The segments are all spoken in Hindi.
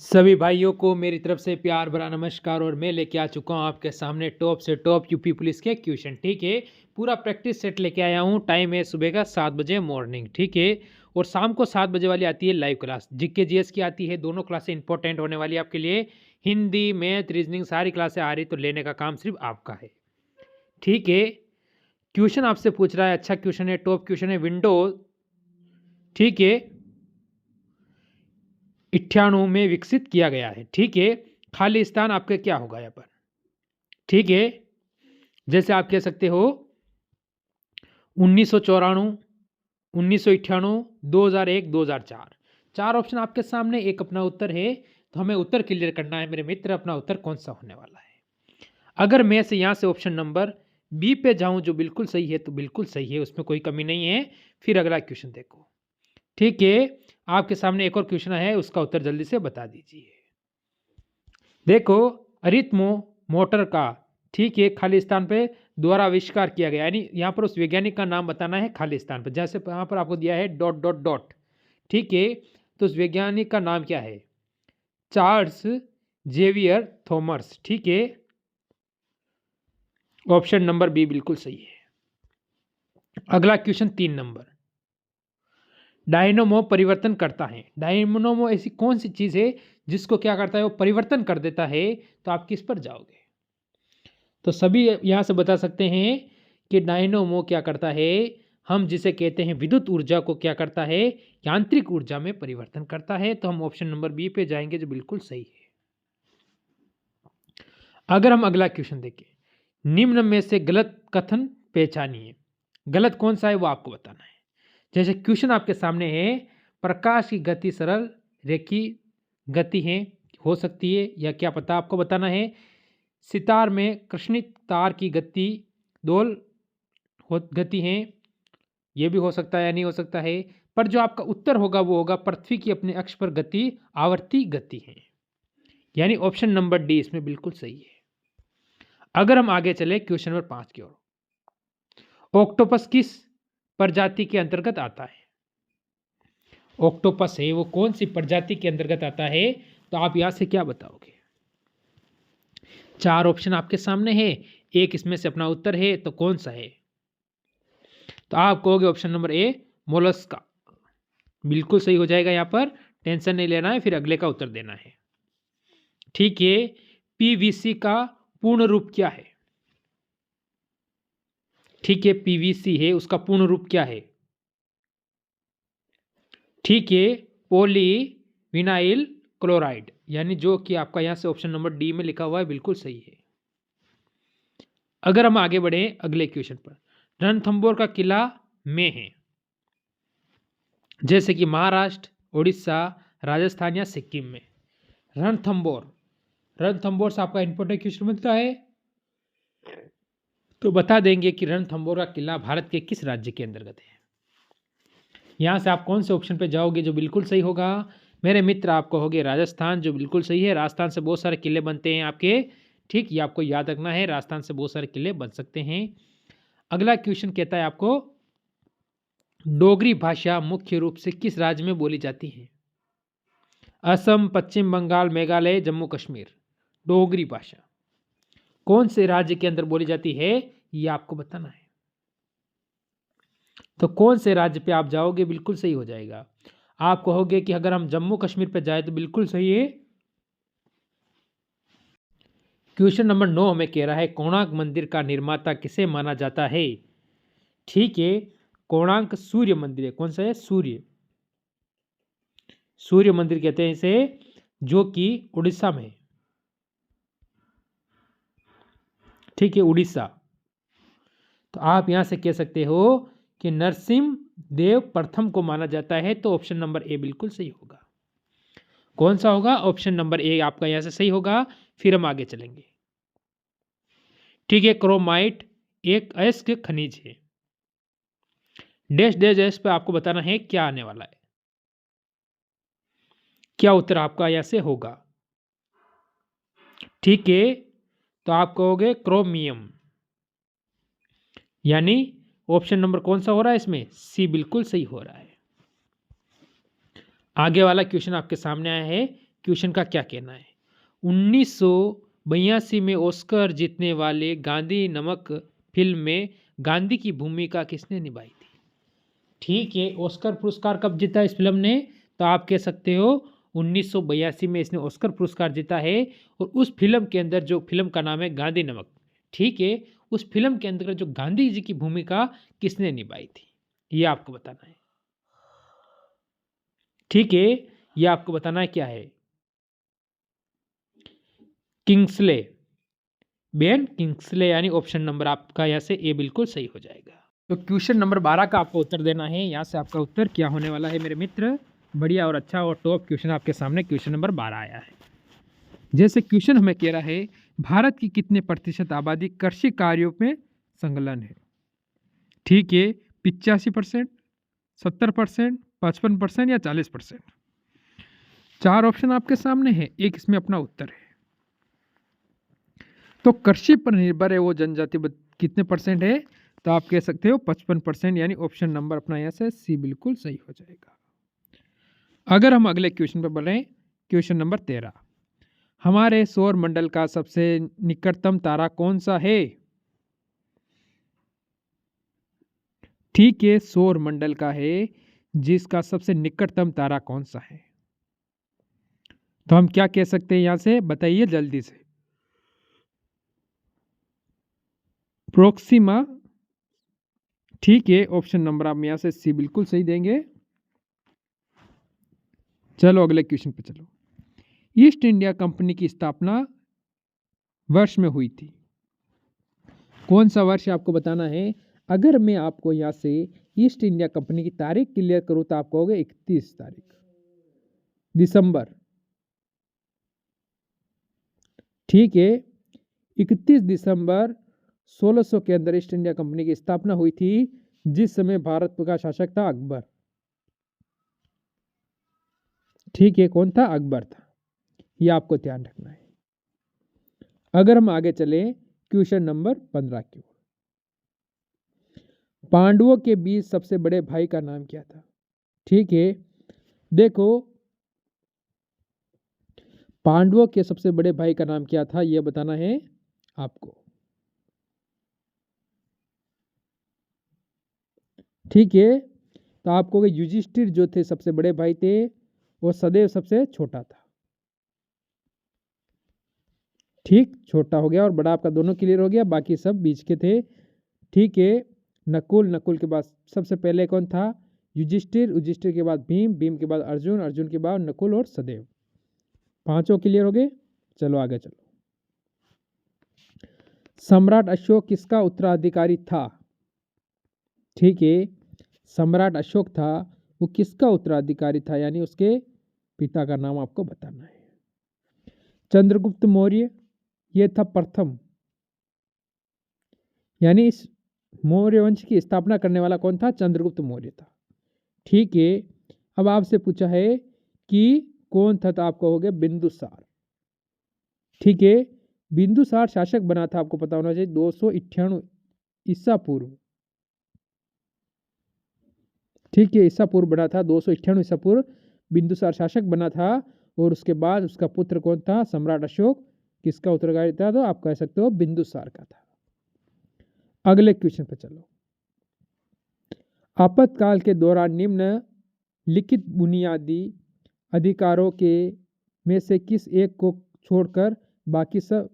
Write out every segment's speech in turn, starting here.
सभी भाइयों को मेरी तरफ से प्यार भरा नमस्कार। और मैं लेके आ चुका हूँ आपके सामने टॉप से टॉप यूपी पुलिस के क्वेश्चन। ठीक है, पूरा प्रैक्टिस सेट लेके आया हूँ। टाइम है सुबह का 7 बजे मॉर्निंग। ठीक है, और शाम को 7 बजे वाली आती है लाइव क्लास। जीके जीएस की आती है, दोनों क्लासें इंपॉर्टेंट होने वाली है आपके लिए। हिंदी मैथ रीजनिंग सारी क्लासें आ रही, तो लेने का काम सिर्फ आपका है। ठीक है, क्वेश्चन आपसे पूछ रहा है, अच्छा क्वेश्चन है, टॉप क्वेश्चन है। विंडोज ठीक है 98 में विकसित किया गया है। ठीक है, खाली स्थान आपके क्या होगा यहाँ पर। ठीक है, जैसे आप कह सकते हो 1994, 1998, 2001, 2004। चार ऑप्शन आपके सामने, एक अपना उत्तर है। तो हमें उत्तर क्लियर करना है मेरे मित्र, अपना उत्तर कौन सा होने वाला है। अगर मैं से यहाँ से ऑप्शन नंबर बी पे जाऊं जो बिल्कुल सही है, तो बिल्कुल सही है, उसमें कोई कमी नहीं है। फिर अगला क्वेश्चन देखो। ठीक है, आपके सामने एक और क्वेश्चन है, उसका उत्तर जल्दी से बता दीजिए। देखो, अरिथमो मोटर का ठीक है खाली स्थान पे द्वारा आविष्कार किया गया, यानी यहाँ पर उस वैज्ञानिक का नाम बताना है खाली स्थान पर। जैसे यहाँ पर आपको दिया है डॉट डॉट डॉट। ठीक है, तो उस वैज्ञानिक का नाम क्या है? Charles Xavier Thomas. ठीक है, ऑप्शन नंबर बी बिल्कुल सही है। अगला क्वेश्चन 3 नंबर। डायनोमो परिवर्तन करता है। डायनोमो ऐसी कौन सी चीज है जिसको क्या करता है, वो परिवर्तन कर देता है? तो आप किस पर जाओगे? तो सभी यहाँ से बता सकते हैं कि डायनोमो क्या करता है, हम जिसे कहते हैं विद्युत ऊर्जा को क्या करता है, यांत्रिक ऊर्जा में परिवर्तन करता है। तो हम ऑप्शन नंबर बी पे जाएंगे जो बिल्कुल सही है। अगर हम अगला क्वेश्चन देखें, निम्न में से गलत कथन पहचानिए। गलत कौन सा है वो आपको बताना है। जैसे क्वेश्चन आपके सामने है, प्रकाश की गति सरल रेखीय गति है, हो सकती है या क्या पता, आपको बताना है। सितार में कृष्णित तार की गति दोल गति है, ये भी हो सकता है या नहीं हो सकता है। पर जो आपका उत्तर होगा वो होगा पृथ्वी की अपने अक्ष पर गति आवर्ती गति है, यानी ऑप्शन नंबर डी इसमें बिल्कुल सही है। अगर हम आगे चले क्वेश्चन नंबर 5 की ओर, ऑक्टोपस किस प्रजाति के अंतर्गत आता है? ऑक्टोपस है वो कौन सी प्रजाति के अंतर्गत आता है? तो आप यहां से क्या बताओगे? चार ऑप्शन आपके सामने है, एक इसमें से अपना उत्तर है, तो कौन सा है? तो आप कहोगे ऑप्शन नंबर ए मोलस्का। बिल्कुल सही हो जाएगा, यहां पर टेंशन नहीं लेना है, फिर अगले का उत्तर देना है। ठीक है, पीवीसी का पूर्ण रूप क्या है? ठीक है, पीवीसी है, उसका पूर्ण रूप क्या है? ठीक है, पॉली विनाइल क्लोराइड, यानी जो कि आपका यहां से ऑप्शन नंबर डी में लिखा हुआ है बिल्कुल सही है। अगर हम आगे बढ़े अगले क्वेश्चन पर, रणथंबोर का किला में है, जैसे कि महाराष्ट्र, उड़ीसा, राजस्थान या सिक्किम में। रणथंबोर, रणथंबोर से आपका इंपॉर्टेंट क्वेश्चन मिलता है, तो बता देंगे कि रणथंबोर का किला भारत के किस राज्य के अंतर्गत है। यहां से आप कौन से ऑप्शन पे जाओगे जो बिल्कुल सही होगा? मेरे मित्र आप कहोगे राजस्थान, जो बिल्कुल सही है। राजस्थान से बहुत सारे किले बनते हैं आपके। ठीक, ये आपको याद रखना है, राजस्थान से बहुत सारे किले बन सकते हैं। अगला क्वेश्चन कहता है आपको, डोगरी भाषा मुख्य रूप से किस राज्य में बोली जाती है? असम, पश्चिम बंगाल, मेघालय, जम्मू कश्मीर। डोगरी भाषा कौन से राज्य के अंदर बोली जाती है, ये आपको बताना है। तो कौन से राज्य पे आप जाओगे बिल्कुल सही हो जाएगा। आप कहोगे कि अगर हम जम्मू कश्मीर पे जाए तो बिल्कुल सही है। क्वेश्चन नंबर 9 हमें कह रहा है, कोणार्क मंदिर का निर्माता किसे माना जाता है? ठीक है, कोणार्क सूर्य मंदिर है। कौन सा है? सूर्य मंदिर कहते हैं इसे, जो कि उड़ीसा में है। ठीक है, उड़ीसा। तो आप यहां से कह सकते हो कि नरसिम्ह देव प्रथम को माना जाता है, तो ऑप्शन नंबर ए बिल्कुल सही होगा। कौन सा होगा? ऑप्शन नंबर ए आपका यहां से सही होगा। फिर हम आगे चलेंगे। ठीक है, क्रोमाइट एक अयस्क खनिज है। डैश डैश डैश पे आपको बताना है क्या आने वाला है, क्या उत्तर आपका यहां से होगा। ठीक है, तो आप कहोगे क्रोमियम, यानी ऑप्शन नंबर कौन सा हो रहा है इसमें? सी बिल्कुल सही हो रहा है। आगे वाला क्वेश्चन आपके सामने आया है, क्वेश्चन का क्या कहना है। 1982 में ऑस्कर जीतने वाले गांधी नमक फिल्म में गांधी की भूमिका किसने निभाई थी। ठीक है, ऑस्कर पुरस्कार कब जीता इस फिल्म ने, तो आप कह सकते हो 1982 में इसने ऑस्कर पुरस्कार जीता है। और उस फिल्म के अंदर, जो फिल्म का नाम है गांधी नमक, ठीक है, उस फिल्म के अंदर जो गांधी जी की भूमिका किसने निभाई थी, ये आपको बताना है। ठीक है, ये आपको बताना है क्या है। किंग्सले, बेन किंग्सले, यानी ऑप्शन नंबर आपका यहाँ से ए बिल्कुल सही हो जाएगा। तो क्वेश्चन नंबर 12 का आपको उत्तर देना है। यहाँ से आपका उत्तर क्या होने वाला है मेरे मित्र, बढ़िया और अच्छा और टॉप क्वेश्चन आपके सामने क्वेश्चन नंबर 12 आया है। जैसे क्वेश्चन हमें कह रहा है, भारत की कितने प्रतिशत आबादी कृषि कार्यों में संलग्न है। ठीक है, 85%, 70%, 55% या 40%। 4 ऑप्शन आपके सामने है, एक इसमें अपना उत्तर है। तो कृषि पर निर्भर है वो जनजाति कितने परसेंट है, तो आप कह सकते हो 55%, यानी ऑप्शन नंबर अपना यहाँ से सी बिल्कुल सही हो जाएगा। अगर हम अगले क्वेश्चन पे बढ़ें, क्वेश्चन नंबर 13, हमारे सौर मंडल का सबसे निकटतम तारा कौन सा है। ठीक है, सौर मंडल का है जिसका सबसे निकटतम तारा कौन सा है, तो हम क्या कह सकते हैं यहां से, बताइए जल्दी से। प्रोक्सिमा। ठीक है, ऑप्शन नंबर आप यहां से सी बिल्कुल सही देंगे। चलो अगले क्वेश्चन पे चलो। ईस्ट इंडिया कंपनी की स्थापना वर्ष में हुई थी, कौन सा वर्ष आपको बताना है। अगर मैं आपको यहां से ईस्ट इंडिया कंपनी की तारीख क्लियर करूं तो आप कहोगे 31 तारीख दिसंबर। ठीक है, 31 दिसंबर 1600 के अंदर ईस्ट इंडिया कंपनी की स्थापना हुई थी, जिस समय भारत का शासक था अकबर। ठीक है, कौन था, अकबर था, ये आपको ध्यान रखना है। अगर हम आगे चले क्वेश्चन नंबर 15 की ओर, पांडवों के बीच सबसे बड़े भाई का नाम क्या था। ठीक है, देखो पांडवों के सबसे बड़े भाई का नाम क्या था, यह बताना है आपको। ठीक है, तो आपको युधिष्ठिर जो थे सबसे बड़े भाई थे, वो सदैव सबसे छोटा था। ठीक, छोटा हो गया और बड़ा आपका दोनों क्लियर हो गया, बाकी सब बीच के थे। ठीक है, नकुल, नकुल के बाद सबसे पहले कौन था, युधिष्ठिर, युधिष्ठिर के बाद भीम, भीम के बाद अर्जुन, अर्जुन के बाद नकुल और सदैव। पांचों क्लियर हो गए। चलो आगे चलो। सम्राट अशोक किसका उत्तराधिकारी था। ठीक है, सम्राट अशोक था, वो किसका उत्तराधिकारी था, यानी उसके पिता का नाम आपको बताना है। चंद्रगुप्त मौर्य, ये था प्रथम, यानी इस मौर्य वंश की स्थापना करने वाला कौन था, चंद्रगुप्त मौर्य था। ठीक है, अब आपसे पूछा है कि कौन था, तो आप कहोगे बिंदुसार। ठीक है, बिंदुसार शासक बना था, आपको पता होना चाहिए 298 ईसा पूर्व। ठीक है, ईसा पूर्व बना था 298 ईसा पूर्व, बिंदुसार शासक बना था। और उसके बाद उसका पुत्र कौन था, सम्राट अशोक, किसका उत्तराधिकारी था, तो आप कह सकते हो बिंदुसार का था। अगले क्वेश्चन पे चलो। आपातकाल के दौरान निम्न लिखित बुनियादी अधिकारों के में से किस एक को छोड़कर बाकी सब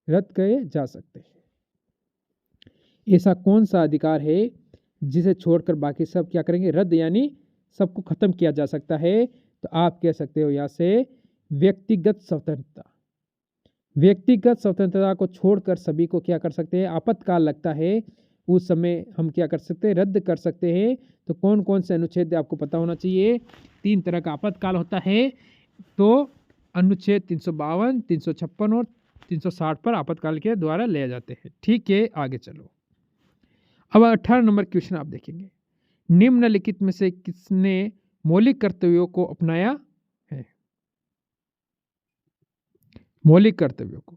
रद्द किए जा सकते हैं। ऐसा कौन सा अधिकार है जिसे छोड़कर बाकी सब क्या करेंगे, रद्द, यानी सबको खत्म किया जा सकता है, तो आप कह सकते हो यहां से व्यक्तिगत स्वतंत्रता। व्यक्तिगत स्वतंत्रता को छोड़कर सभी को क्या कर सकते हैं, आपातकाल लगता है उस समय हम क्या कर सकते हैं, रद्द कर सकते हैं। तो कौन कौन से अनुच्छेद आपको पता होना चाहिए। 3 तरह का आपातकाल होता है, तो अनुच्छेद 352, 356 और 360 पर आपातकाल के द्वारा ले जाते हैं। ठीक है, आगे चलो। अब 18 नंबर क्वेश्चन आप देखेंगे, निम्नलिखित में से किसने मौलिक कर्तव्यों को अपनाया है। मौलिक कर्तव्यों को,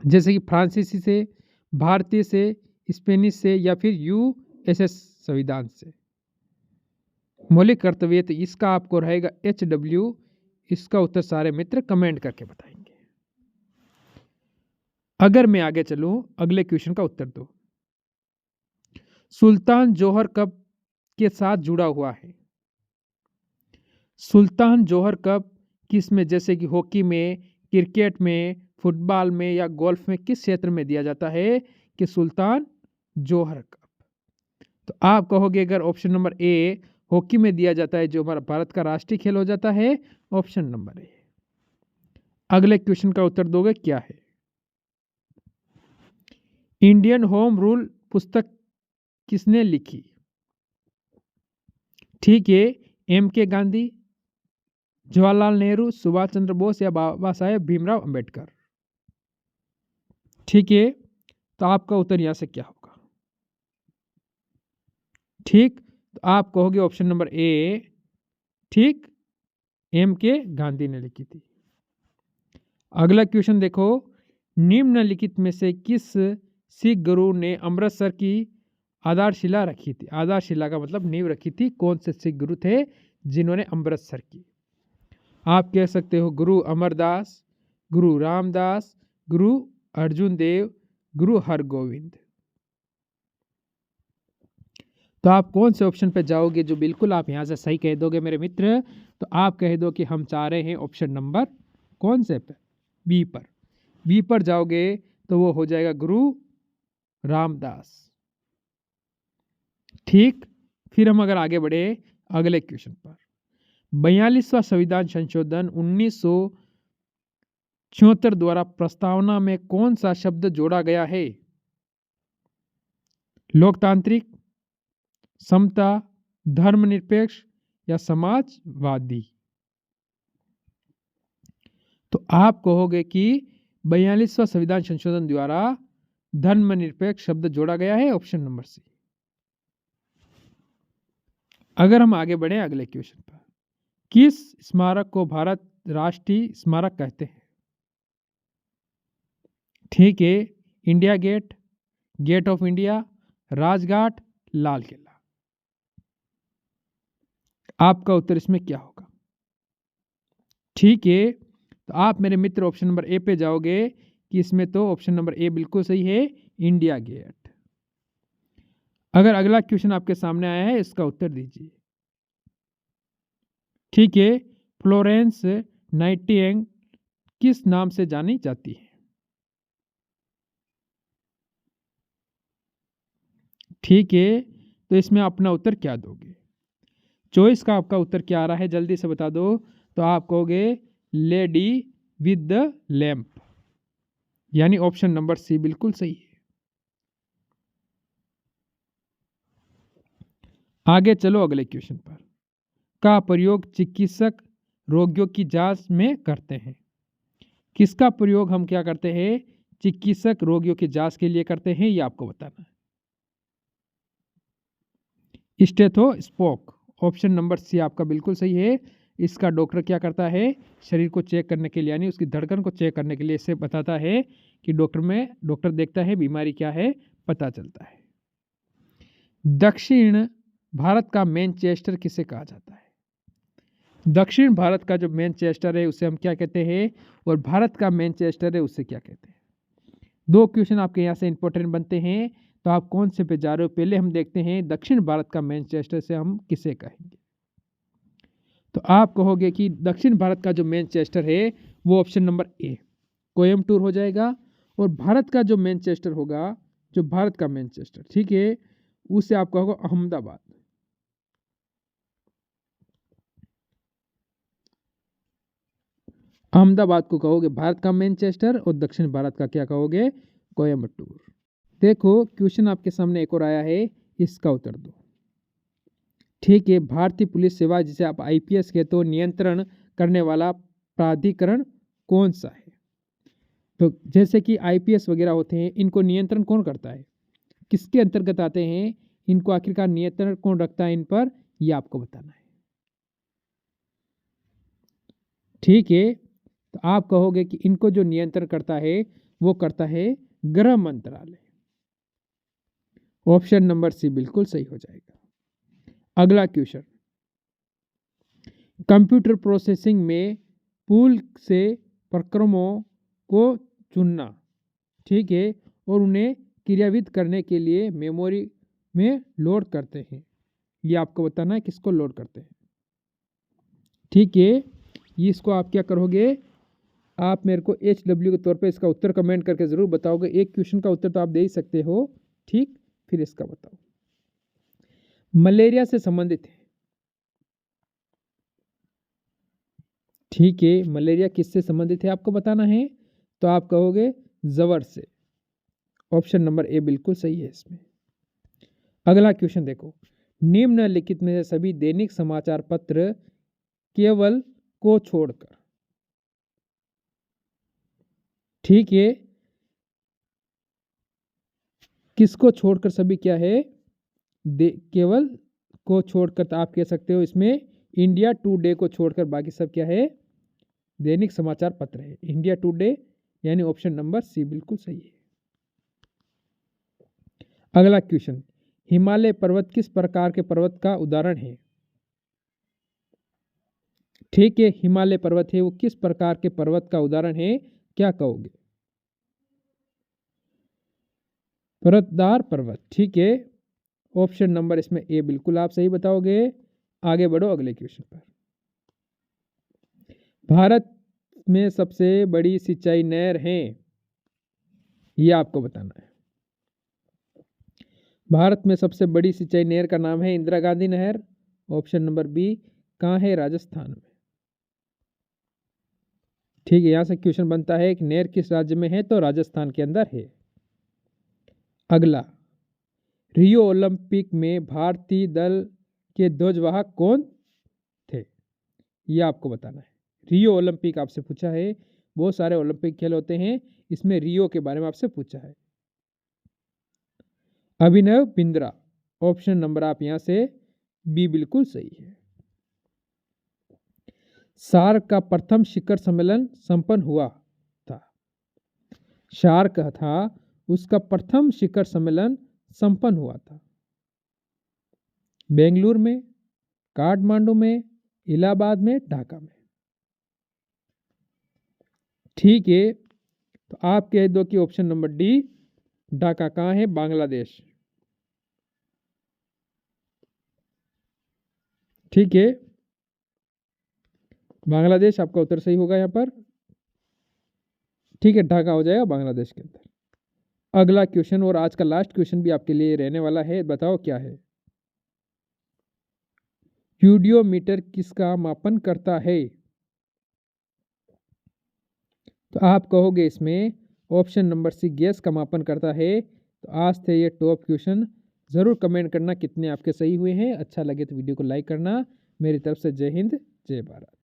जैसे कि फ्रांसीसी से, भारतीय से, स्पेनिश से या फिर यूएसएस संविधान से। मौलिक कर्तव्य, तो इसका आपको रहेगा HW इसका उत्तर सारे मित्र कमेंट करके बताएंगे। अगर मैं आगे चलूं, अगले क्वेश्चन का उत्तर दो। सुल्तान जोहर कप के साथ जुड़ा हुआ है। सुल्तान जोहर कप किस में, जैसे कि हॉकी में, क्रिकेट में, फुटबॉल में या गोल्फ में, किस क्षेत्र में दिया जाता है कि सुल्तान जोहर कप? तो आप कहोगे अगर ऑप्शन नंबर ए हॉकी में दिया जाता है, जो हमारा भारत का राष्ट्रीय खेल हो जाता है, ऑप्शन नंबर ए। अगले क्वेश्चन का उत्तर दोगे क्या है? इंडियन होम रूल पुस्तक किसने लिखी? ठीक है, एम के गांधी, जवाहरलाल नेहरू, सुभाष चंद्र बोस या बाबा साहेब भीमराव अंबेडकर। ठीक है, तो आपका उत्तर यहां से क्या होगा? ठीक, तो आप कहोगे ऑप्शन नंबर ए, ठीक, एम के गांधी ने लिखी थी। अगला क्वेश्चन देखो, निम्नलिखित में से किस सिख गुरु ने अमृतसर की आधारशिला रखी थी? आधारशिला का मतलब नींव रखी थी। कौन से सिख गुरु थे जिन्होंने अमृतसर की? आप कह सकते हो गुरु अमरदास, गुरु रामदास, गुरु अर्जुन देव, गुरु हरगोविंद। तो आप कौन से ऑप्शन पे जाओगे जो बिल्कुल आप यहां से सही कह दोगे मेरे मित्र? तो आप कह दो कि हम चाह रहे हैं ऑप्शन नंबर कौन से पे? बी पर। बी पर जाओगे तो वो हो जाएगा गुरु रामदास। ठीक, फिर हम अगर आगे बढ़े अगले क्वेश्चन पर, 42वां संविधान संशोधन 1974 द्वारा प्रस्तावना में कौन सा शब्द जोड़ा गया है? लोकतांत्रिक, समता, धर्मनिरपेक्ष या समाजवादी? तो आप कहोगे कि 42वां संविधान संशोधन द्वारा धर्मनिरपेक्ष शब्द जोड़ा गया है, ऑप्शन नंबर सी। अगर हम आगे बढ़े अगले क्वेश्चन पर, किस स्मारक को भारत राष्ट्रीय स्मारक कहते हैं? ठीक है, India Gate, gate of India, Rajghat, Lal Qila. आपका उत्तर इसमें क्या होगा? ठीक है, तो आप मेरे मित्र ऑप्शन नंबर ए पे जाओगे कि इसमें तो ऑप्शन नंबर ए बिल्कुल सही है, इंडिया गेट। अगर अगला क्वेश्चन आपके सामने आया है, इसका उत्तर दीजिए। ठीक है, फ्लोरेंस नाइटिंगेल किस नाम से जानी जाती है? ठीक है, तो इसमें अपना उत्तर क्या दोगे? चॉइस का आपका उत्तर क्या आ रहा है, जल्दी से बता दो। तो आप कहोगे लेडी विद द लैंप, यानी ऑप्शन नंबर सी बिल्कुल सही है। आगे चलो अगले क्वेश्चन पर, का प्रयोग चिकित्सक रोगियों की जांच में करते हैं? किसका प्रयोग हम क्या करते हैं? चिकित्सक रोगियों की जांच के लिए करते हैं, ये आपको बताना है। स्टेथोस्कोप, ऑप्शन नंबर सी आपका बिल्कुल सही है। इसका डॉक्टर क्या करता है? शरीर को चेक करने के लिए, यानी उसकी धड़कन को चेक करने के लिए इससे बताता है कि डॉक्टर देखता है बीमारी क्या है, पता चलता है। दक्षिण भारत का मैनचेस्टर किसे कहा जाता है? दक्षिण भारत का जो मैनचेस्टर है उसे हम क्या कहते हैं, और भारत का मैनचेस्टर है उसे क्या कहते हैं? दो क्वेश्चन आपके यहाँ से इंपॉर्टेंट बनते हैं, तो आप कौन से पे जा रहे हो? पहले हम देखते हैं दक्षिण भारत का मैनचेस्टर से हम किसे कहेंगे। तो आप कहोगे कि दक्षिण भारत का जो मैनचेस्टर है वो ऑप्शन नंबर ए कोयम्बटूर हो जाएगा, और भारत का जो मैनचेस्टर होगा, जो भारत का मैनचेस्टर, ठीक है, उसे आप कहोगे अहमदाबाद। अहमदाबाद को कहोगे भारत का मैनचेस्टर, और दक्षिण भारत का क्या कहोगे? कोयम्बटूर। देखो क्वेश्चन आपके सामने एक और आया है, इसका उत्तर दो। ठीक है, भारतीय पुलिस सेवा जिसे आप आईपीएस कहते हो, नियंत्रण करने वाला प्राधिकरण कौन सा है? तो जैसे कि आईपीएस वगैरह होते हैं, इनको नियंत्रण कौन करता है, किसके अंतर्गत आते हैं, इनको आखिरकार नियंत्रण कौन रखता है इन पर, ये आपको बताना है। ठीक है, तो आप कहोगे कि इनको जो नियंत्रण करता है वो करता है गृह मंत्रालय। ऑप्शन नंबर सी बिल्कुल सही हो जाएगा। अगला क्वेश्चन, कंप्यूटर प्रोसेसिंग में पूल से प्रक्रमों को चुनना, ठीक है, और उन्हें क्रियान्वित करने के लिए मेमोरी में लोड करते हैं। ये आपको बताना है किसको लोड करते हैं, ठीक है। ये इसको आप क्या करोगे, आप मेरे को HW के तौर पे इसका उत्तर कमेंट करके ज़रूर बताओगे। एक क्वेश्चन का उत्तर तो आप दे ही सकते हो, ठीक। फिर इसका बताओ। मलेरिया से संबंधित है, ठीक है। मलेरिया किससे संबंधित है आपको बताना है, तो आप कहोगे जवर से। ऑप्शन नंबर ए बिल्कुल सही है इसमें। अगला क्वेश्चन देखो, निम्नलिखित में से सभी दैनिक समाचार पत्र केवल को छोड़कर, ठीक है, किसको छोड़कर सभी क्या है, केवल को छोड़कर, तो आप कह सकते हो इसमें इंडिया टुडे को छोड़कर बाकी सब क्या है, दैनिक समाचार पत्र है। इंडिया टुडे यानी ऑप्शन नंबर सी बिल्कुल सही है। अगला क्वेश्चन, हिमालय पर्वत किस प्रकार के पर्वत का उदाहरण है, ठीक है। हिमालय पर्वत है वो किस प्रकार के पर्वत का उदाहरण है, क्या कहोगे, पर्वतदार पर्वत, ठीक है। ऑप्शन नंबर इसमें ए बिल्कुल आप सही बताओगे। आगे बढ़ो अगले क्वेश्चन पर। भारत में सबसे बड़ी सिंचाई नहर है, ये आपको बताना है। भारत में सबसे बड़ी सिंचाई नहर का नाम है इंदिरा गांधी नहर। ऑप्शन नंबर बी, कहाँ है, राजस्थान में, ठीक है। यहां से क्वेश्चन बनता है कि नहर किस राज्य में है, तो राजस्थान के अंदर है। अगला, रियो ओलंपिक में भारतीय दल के ध्वजवाहक कौन थे, ये आपको बताना है। रियो ओलंपिक आपसे पूछा है, बहुत सारे ओलंपिक खेल होते हैं, इसमें रियो के बारे में आपसे पूछा है। अभिनव बिंद्रा, ऑप्शन नंबर आप यहां से बी बिल्कुल सही है। सार्क का प्रथम शिखर सम्मेलन संपन्न हुआ था, सार्क था उसका प्रथम शिखर सम्मेलन संपन्न हुआ था बेंगलुरु में, काठमांडू में, इलाहाबाद में, ढाका में, ठीक है। तो आप कह दो कि ऑप्शन नंबर डी, ढाका कहाँ है, बांग्लादेश, ठीक है। बांग्लादेश आपका उत्तर सही होगा यहां पर, ठीक है। ढाका हो जाएगा बांग्लादेश के अंदर। अगला क्वेश्चन और आज का लास्ट क्वेश्चन भी आपके लिए रहने वाला है, बताओ क्या है। यूडियोमीटर किसका मापन करता है, तो आप कहोगे इसमें ऑप्शन नंबर सी, गैस का मापन करता है। तो आज थे ये टॉप क्वेश्चन, जरूर कमेंट करना कितने आपके सही हुए हैं। अच्छा लगे तो वीडियो को लाइक करना। मेरी तरफ से जय हिंद, जय भारत।